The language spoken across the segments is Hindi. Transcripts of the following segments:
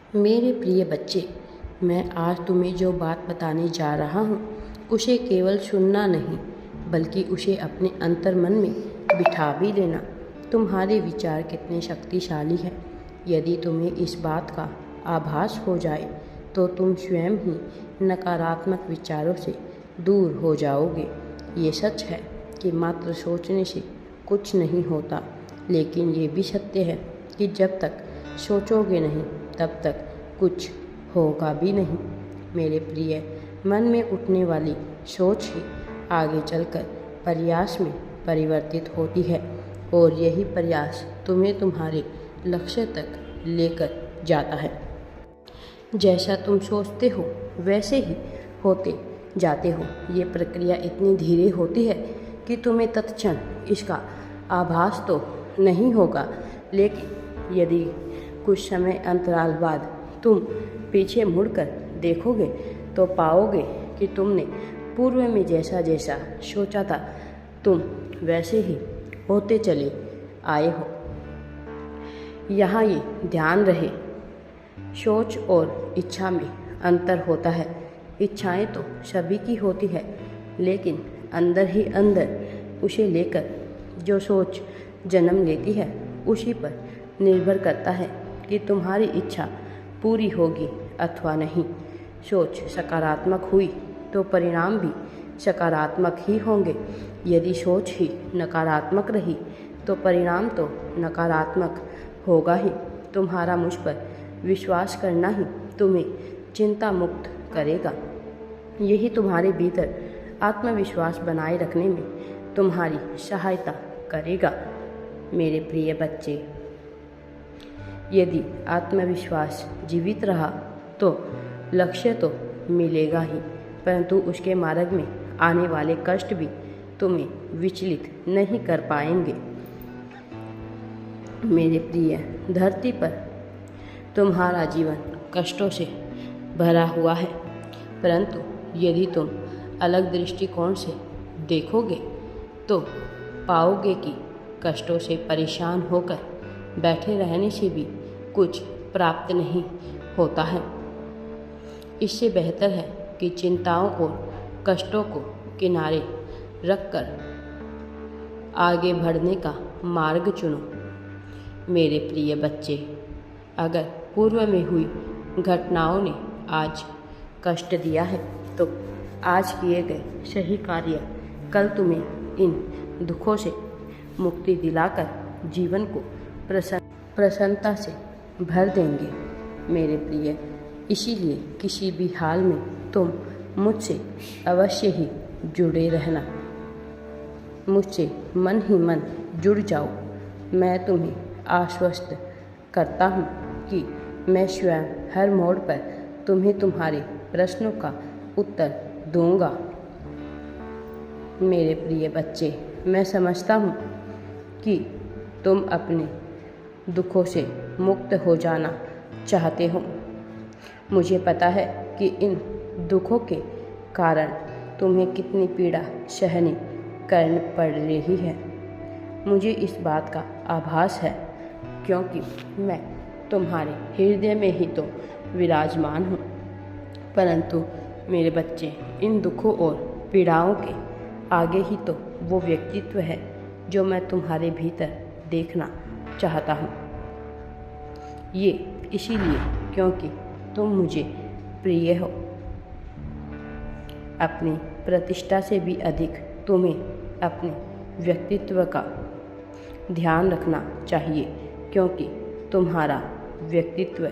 मेरे प्रिय बच्चे, मैं आज तुम्हें जो बात बताने जा रहा हूँ उसे केवल सुनना नहीं बल्कि उसे अपने अंतर्मन में बिठा भी लेना। तुम्हारे विचार कितने शक्तिशाली हैं। यदि तुम्हें इस बात का आभास हो जाए तो तुम स्वयं ही नकारात्मक विचारों से दूर हो जाओगे। ये सच है कि मात्र सोचने से कुछ नहीं होता, लेकिन ये भी सत्य है कि जब तक सोचोगे नहीं तब तक कुछ होगा भी नहीं। मेरे प्रिय, मन में उठने वाली सोच ही आगे चलकर प्रयास में परिवर्तित होती है और यही प्रयास तुम्हें तुम्हारे लक्ष्य तक लेकर जाता है। जैसा तुम सोचते हो वैसे ही होते जाते हो। ये प्रक्रिया इतनी धीरे होती है कि तुम्हें तत्क्षण इसका आभास तो नहीं होगा, लेकिन यदि कुछ समय अंतराल बाद तुम पीछे मुड़कर देखोगे तो पाओगे कि तुमने पूर्व में जैसा जैसा सोचा था तुम वैसे ही होते चले आए हो। यहाँ ये ध्यान रहे, सोच और इच्छा में अंतर होता है। इच्छाएं तो सभी की होती है, लेकिन अंदर ही अंदर उसे लेकर जो सोच जन्म लेती है उसी पर निर्भर करता है कि तुम्हारी इच्छा पूरी होगी अथवा नहीं। सोच सकारात्मक हुई तो परिणाम भी सकारात्मक ही होंगे। यदि सोच ही नकारात्मक रही तो परिणाम तो नकारात्मक होगा ही। तुम्हारा मुझ पर विश्वास करना ही तुम्हें चिंता मुक्त करेगा। यही तुम्हारे भीतर आत्मविश्वास बनाए रखने में तुम्हारी सहायता करेगा। मेरे प्रिय बच्चे, यदि आत्मविश्वास जीवित रहा तो लक्ष्य तो मिलेगा ही, परंतु उसके मार्ग में आने वाले कष्ट भी तुम्हें विचलित नहीं कर पाएंगे। मेरे प्रिय, धरती पर तुम्हारा जीवन कष्टों से भरा हुआ है, परंतु यदि तुम अलग दृष्टिकोण से देखोगे तो पाओगे कि कष्टों से परेशान होकर बैठे रहने से भी कुछ प्राप्त नहीं होता है। इससे बेहतर है कि चिंताओं और कष्टों को किनारे रखकर आगे बढ़ने का मार्ग चुनो। मेरे प्रिय बच्चे, अगर पूर्व में हुई घटनाओं ने आज कष्ट दिया है तो आज किए गए सही कार्य कल तुम्हें इन दुखों से मुक्ति दिलाकर जीवन को प्रसन्नता से भर देंगे। मेरे प्रिय, इसीलिए किसी भी हाल में तुम मुझसे अवश्य ही जुड़े रहना। मुझसे मन ही मन जुड़ जाओ। मैं तुम्हें आश्वस्त करता हूँ कि मैं स्वयं हर मोड़ पर तुम्हें तुम्हारे प्रश्नों का उत्तर दूंगा। मेरे प्रिय बच्चे, मैं समझता हूँ कि तुम अपने दुखों से मुक्त हो जाना चाहते हो। मुझे पता है कि इन दुखों के कारण तुम्हें कितनी पीड़ा सहनी करनी पड़ रही है। मुझे इस बात का आभास है, क्योंकि मैं तुम्हारे हृदय में ही तो विराजमान हूँ। परंतु मेरे बच्चे, इन दुखों और पीड़ाओं के आगे ही तो वो व्यक्तित्व है जो मैं तुम्हारे भीतर देखना चाहता हूँ। ये इसीलिए क्योंकि तुम मुझे प्रिय हो। अपनी प्रतिष्ठा से भी अधिक तुम्हें अपने व्यक्तित्व का ध्यान रखना चाहिए, क्योंकि तुम्हारा व्यक्तित्व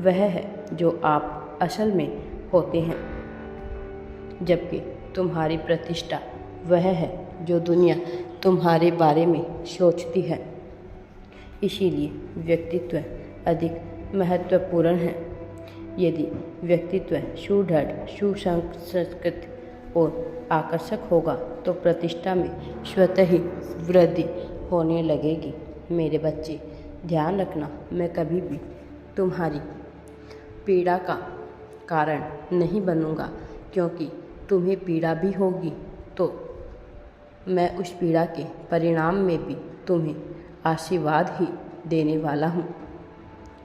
वह है जो आप असल में होते हैं, जबकि तुम्हारी प्रतिष्ठा वह है जो दुनिया तुम्हारे बारे में सोचती है। इसीलिए व्यक्तित्व अधिक महत्वपूर्ण है। यदि व्यक्तित्व सुदृढ़, सुसंस्कृत और आकर्षक होगा तो प्रतिष्ठा में स्वतः ही वृद्धि होने लगेगी। मेरे बच्चे, ध्यान रखना, मैं कभी भी तुम्हारी पीड़ा का कारण नहीं बनूंगा, क्योंकि तुम्हें पीड़ा भी होगी तो मैं उस पीड़ा के परिणाम में भी तुम्हें आशीर्वाद ही देने वाला हूँ।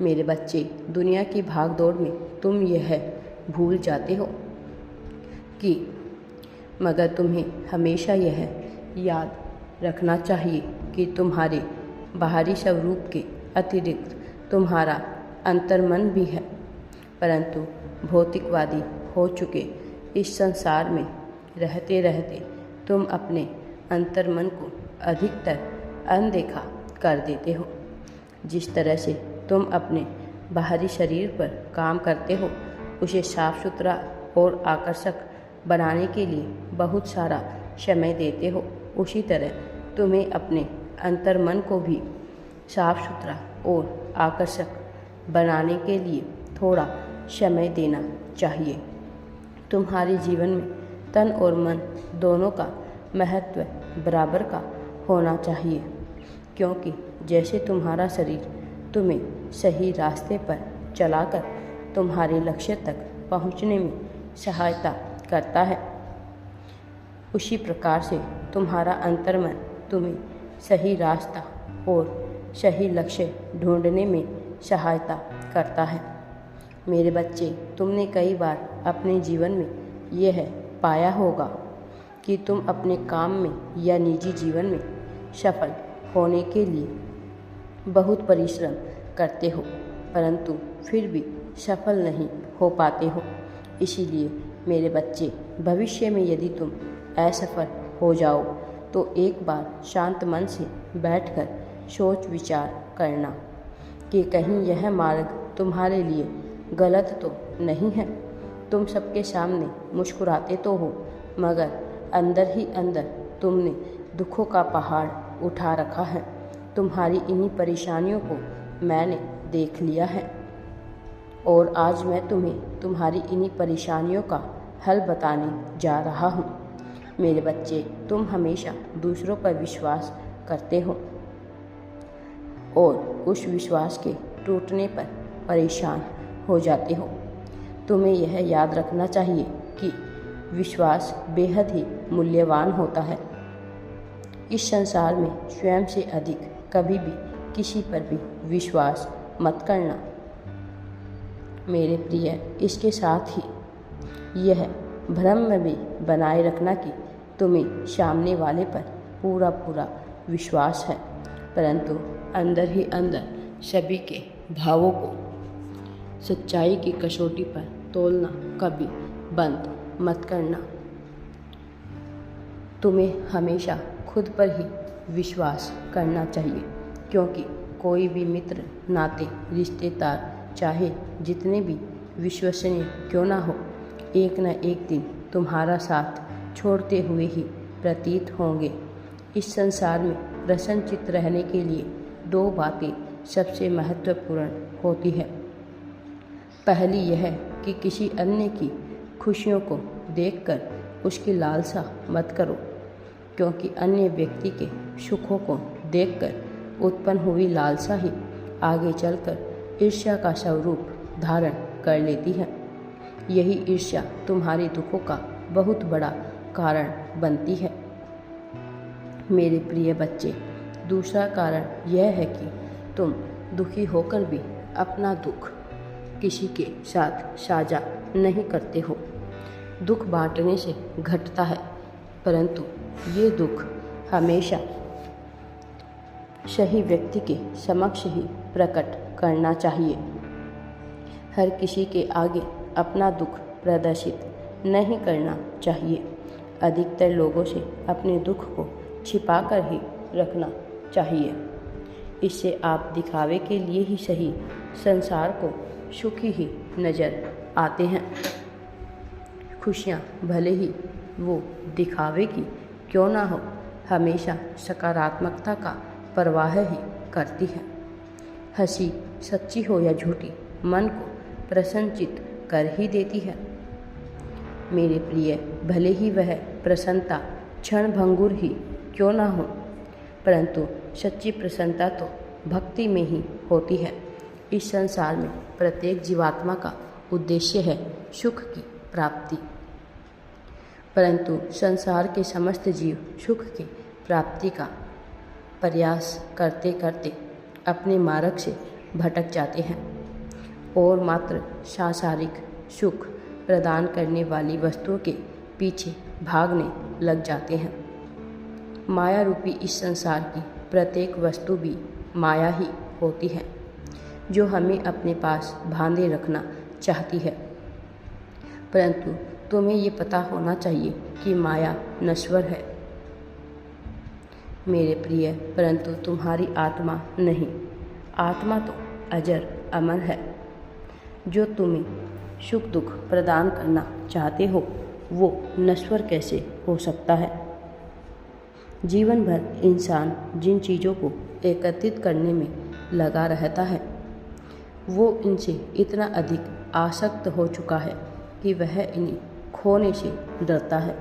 मेरे बच्चे, दुनिया की भागदौड़ में तुम यह भूल जाते हो कि मगर तुम्हें हमेशा यह याद रखना चाहिए कि तुम्हारे बाहरी स्वरूप के अतिरिक्त तुम्हारा अंतर्मन भी है। परंतु भौतिकवादी हो चुके इस संसार में रहते रहते तुम अपने अंतर्मन को अधिकतर अनदेखा कर देते हो। जिस तरह से तुम अपने बाहरी शरीर पर काम करते हो, उसे साफ सुथरा और आकर्षक बनाने के लिए बहुत सारा समय देते हो, उसी तरह तुम्हें अपने अंतर्मन को भी साफ सुथरा और आकर्षक बनाने के लिए थोड़ा समय देना चाहिए। तुम्हारे जीवन में तन और मन दोनों का महत्व बराबर का होना चाहिए, क्योंकि जैसे तुम्हारा शरीर तुम्हें सही रास्ते पर चलाकर तुम्हारे लक्ष्य तक पहुंचने में सहायता करता है, उसी प्रकार से तुम्हारा अंतर्मन तुम्हें सही रास्ता और सही लक्ष्य ढूंढने में सहायता करता है। मेरे बच्चे, तुमने कई बार अपने जीवन में यह पाया होगा कि तुम अपने काम में या निजी जीवन में सफल होने के लिए बहुत परिश्रम करते हो, परंतु फिर भी सफल नहीं हो पाते हो। इसीलिए मेरे बच्चे, भविष्य में यदि तुम असफल हो जाओ तो एक बार शांत मन से बैठकर सोच विचार करना कि कहीं यह मार्ग तुम्हारे लिए गलत तो नहीं है। तुम सबके सामने मुस्कुराते तो हो, मगर अंदर ही अंदर तुमने दुखों का पहाड़ उठा रखा है। तुम्हारी इन्हीं परेशानियों को मैंने देख लिया है और आज मैं तुम्हें तुम्हारी इन्हीं परेशानियों का हल बताने जा रहा हूँ। मेरे बच्चे, तुम हमेशा दूसरों पर विश्वास करते हो और उस विश्वास के टूटने पर परेशान हो जाते हो। तुम्हें यह याद रखना चाहिए कि विश्वास बेहद ही मूल्यवान होता है। इस संसार में स्वयं से अधिक कभी भी किसी पर भी विश्वास मत करना। मेरे प्रिय, इसके साथ ही यह भ्रम में भी बनाए रखना कि तुम्हें सामने वाले पर पूरा पूरा विश्वास है, परंतु अंदर ही अंदर सभी के भावों को सच्चाई की कसौटी पर तोलना कभी बंद मत करना। तुम्हें हमेशा खुद पर ही विश्वास करना चाहिए, क्योंकि कोई भी मित्र, नाते, रिश्तेदार चाहे जितने भी विश्वसनीय क्यों ना हो, एक न एक दिन तुम्हारा साथ छोड़ते हुए ही प्रतीत होंगे। इस संसार में प्रसन्नचित्त रहने के लिए दो बातें सबसे महत्वपूर्ण होती है। पहली यह कि किसी अन्य की खुशियों को देखकर उसकी लालसा मत करो, क्योंकि अन्य व्यक्ति के सुखों को देखकर उत्पन्न हुई लालसा ही आगे चलकर ईर्ष्या का स्वरूप धारण कर लेती है। यही ईर्ष्या तुम्हारे दुखों का बहुत बड़ा कारण बनती है। मेरे प्रिय बच्चे, दूसरा कारण यह है कि तुम दुखी होकर भी अपना दुख किसी के साथ साझा नहीं करते हो। दुख बांटने से घटता है, परंतु ये दुख हमेशा सही व्यक्ति के समक्ष ही प्रकट करना चाहिए। हर किसी के आगे अपना दुख प्रदर्शित नहीं करना चाहिए। अधिकतर लोगों से अपने दुख को छिपाकर ही रखना चाहिए। इससे आप दिखावे के लिए ही सही संसार को सुखी ही नज़र आते हैं। खुशियाँ भले ही वो दिखावे की क्यों ना हो, हमेशा सकारात्मकता का प्रवाह ही करती है। हंसी सच्ची हो या झूठी, मन को प्रसन्नचित्त कर ही देती है। मेरे प्रिय, भले ही वह प्रसन्नता क्षणभंगुर ही क्यों ना हो, परंतु सच्ची प्रसन्नता तो भक्ति में ही होती है। इस संसार में प्रत्येक जीवात्मा का उद्देश्य है सुख की प्राप्ति, परंतु संसार के समस्त जीव सुख की प्राप्ति का प्रयास करते करते अपने मार्ग से भटक जाते हैं और मात्र सांसारिक सुख प्रदान करने वाली वस्तुओं के पीछे भागने लग जाते हैं। माया रूपी इस संसार की प्रत्येक वस्तु भी माया ही होती है, जो हमें अपने पास बांधे रखना चाहती है। परंतु तुम्हें ये पता होना चाहिए कि माया नश्वर है मेरे प्रिय, परंतु तुम्हारी आत्मा नहीं। आत्मा तो अजर अमर है। जो तुम्हें सुख दुख प्रदान करना चाहते हो वो नश्वर कैसे हो सकता है। जीवन भर इंसान जिन चीज़ों को एकत्रित करने में लगा रहता है वो इनसे इतना अधिक आसक्त हो चुका है कि वह इन्हें खोने से डरता है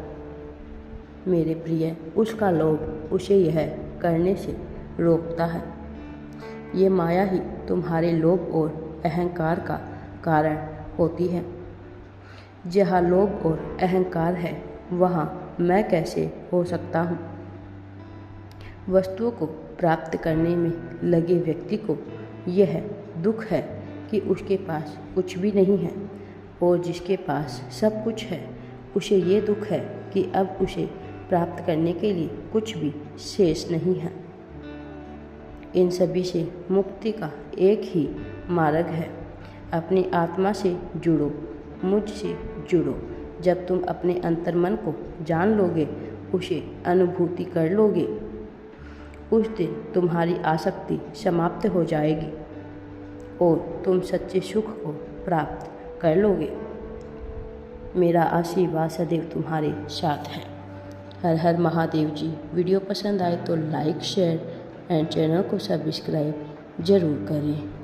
मेरे प्रिय। उसका लोभ उसे यह करने से रोकता है। ये माया ही तुम्हारे लोभ और अहंकार का कारण होती है। जहाँ लोभ और अहंकार है वहाँ मैं कैसे हो सकता हूँ। वस्तुओं को प्राप्त करने में लगे व्यक्ति को यह दुख है कि उसके पास कुछ भी नहीं है, और जिसके पास सब कुछ है उसे ये दुख है कि अब उसे प्राप्त करने के लिए कुछ भी शेष नहीं है। इन सभी से मुक्ति का एक ही मार्ग है। अपनी आत्मा से जुड़ो, मुझसे जुड़ो। जब तुम अपने अंतर्मन को जान लोगे, उसे अनुभूति कर लोगे, उस दिन तुम्हारी आसक्ति समाप्त हो जाएगी और तुम सच्चे सुख को प्राप्त कर लोगे। मेरा आशीर्वाद सदैव तुम्हारे साथ है। हर हर महादेव जी। वीडियो पसंद आए तो लाइक शेयर एंड चैनल को सब्सक्राइब ज़रूर करें।